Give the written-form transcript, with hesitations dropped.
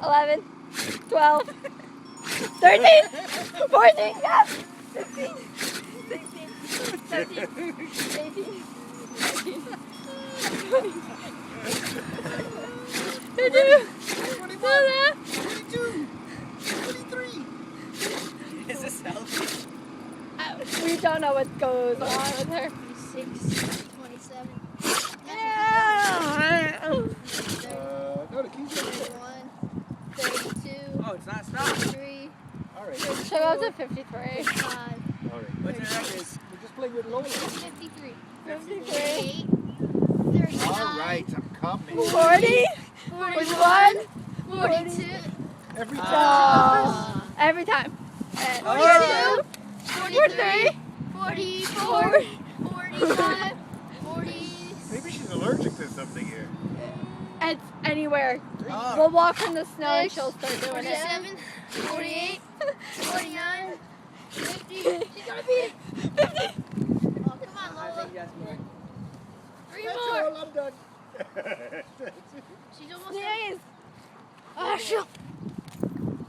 11, 12, 13, 14, yes! 15, 16, 17, 18, 19, 20, 22, 22, 23. Is this healthy? we don't know what goes on with her. 26, 27, Yeah. No, the keys are there. 31, 32, Oh, it's not stopped. 33, All right. She'll go to 53. 35, All right. What's your record? We're just playing with Lola. 53, 53. 38, 39, All right, I'm coming. 40, 41, 41, 42, Every time. Oh, every time. And 42, 43, 44, 45, 46, Maybe she's allergic to something here. it's anywhere. Oh. We'll walk in the snow and she'll start doing it. 47, 48, 49, 50. She's gonna be 50. Oh, come on, Lola. Three That's more. all, I'm done. She's almost Sneeze. done. Oh, she'll.